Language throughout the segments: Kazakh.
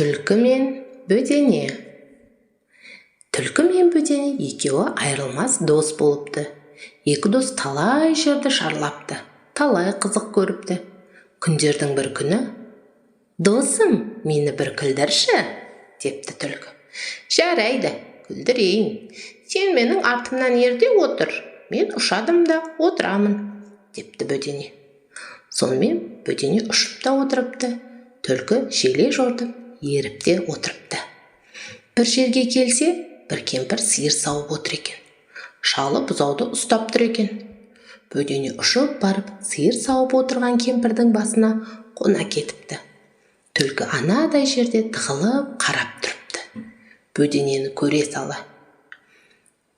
Түлкі мен бөдене. Түлкі мен бөдене екеуі айырылмас дос болыпты. Екі дос талай жерді шарлапты, талай қызық көріпті. Күндердің бір күні: «Досым, мені бір күлдірші», депті түлкі. «Жарайды, күлдірейін. Сен менің артымнан ерте отыр, мен ұшадым да отырамын», депті бөдене. Сонымен бөдене ұшып та отырыпты, түлкі желе жортып еріп те отырыпты. Бір жерге келсе, бір кемпір сиыр сауып отыр екен. Шалы бұзауды ұстап тұр екен. Бөдене ұшып барып, сиыр сауып отырған кемпірдің басына қона кетіпті. Түлкі анадай жерде тығылып қарап тұрыпты. Бөденені көре сала: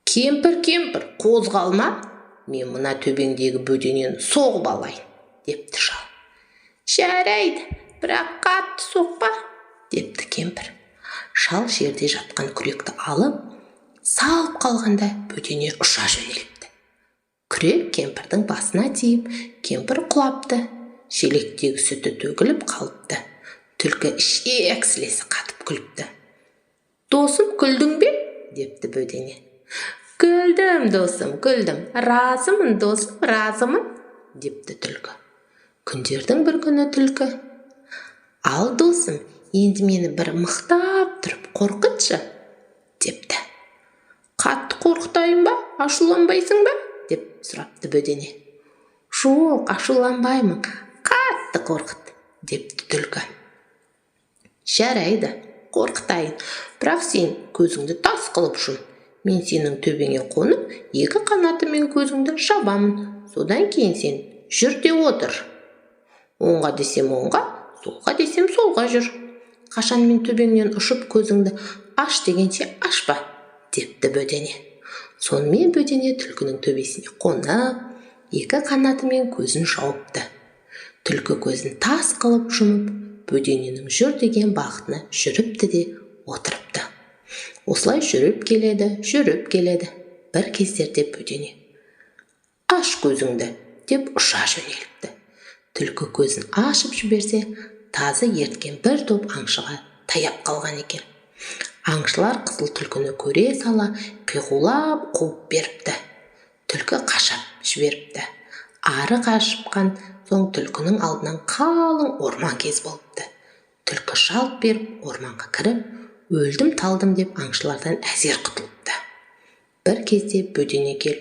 «Кемпір, кемпір, қозғалма, мен мына төбеңдегі бөденені соғып алайын», депті шал. «Жарайды, бірақ қатты соқпа», депті кемпір. Шал жерде жатқан күректі алып, салып қалғанда бөдене ұша жөнеліпті. Күрек кемпірдің басына тиіп, кемпір құлапты. Шелектегі сүті төгіліп қалыпты. Түлкі ішек сілесі қатып күліпті. «Досым, күлдің бе?» депті бөдене. «Күлдім, досым, күлдім. Разымын, досым, разымын», депті түлкі. Күндердің бір күні түлкі: «Ал, досым, енді мені бір мықтап тұрып қорқытшы», депті. «Қатты қорқытайын ба, ашуланбайсың ба?» деп сұрапты бөдене. «Жоқ, ашуланбаймын, қатты қорқыт», депті түлкі. «Жарайды, қорқытайын, бірақ сен көзіңді тас қылып жұм. Мен сенің төбеңе қонып, екі қанатымен көзіңді жабамын. Содан кейін сен жүр де отыр. Оңға десем оңға, солға десем солға жүр. Қашан мен төбеңнен ұшып көзіңді аш дегенше ашпа», депті бөдене. Сонымен бөдене түлкінің төбесіне қонып, екі қанатымен көзін жауыпты. Түлкі көзін тас қылып жұмып, бөдененің жүр деген бағытына жүріпті де отырыпты. Осылай жүріп келеді. Бір кездерде бөдене: «Аш көзіңді», деп ұша жөнеліпті. Түлкі көзін ашып жіберсе, тазы ерткен бір топ аңшыға таяп қалған екен. Аңшылар қызыл түлкіні көре сала қиқулап қуып беріпті. Түлкі қашап жіберіпті. Ары қашыпқан соң түлкінің алдынан қалың орман кез болыпты. Түлкі жалт беріп орманға кіріп, өлдім талдым деп аңшылардан әзер құтылыпты. Бір кезде бөдене келіп: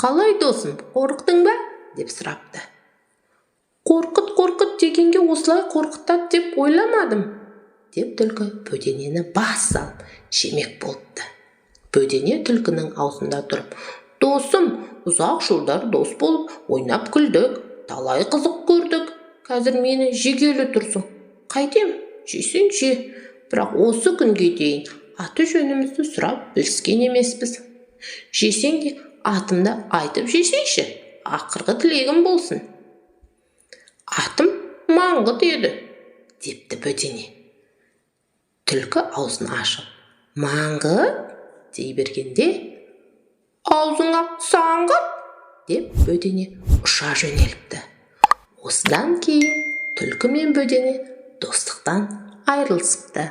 «Қалай, досым, қорықтың ба?» деп сұрапты. «Қорқыт дегенге осылай қорқытады деп ойламадым», деп түлкі бөденені бас салып жемек болыпты. Бөдене түлкінің аузында тұрып: «Досым, ұзақ жылдар дос болып ойнап күлдік, талай қызық көрдік. Қазір мені жегелі тұрсың. Қайтем, жесең же, бірақ осы күнге дейін аты жөнімізді сұрап біліскен емеспіз. Жесең де атымды айтып жесейші, ақырғы тілегім болсын». «Атым Маңғыт еді», депті бөдене. Түлкі аузын ашып: «Маңғыт?» дей бергенде, «Аузыңа саңғыт?» деп бөдене ұша жөнеліпті. Осыдан кейін түлкі мен бөдене достықтан айырылысыпты.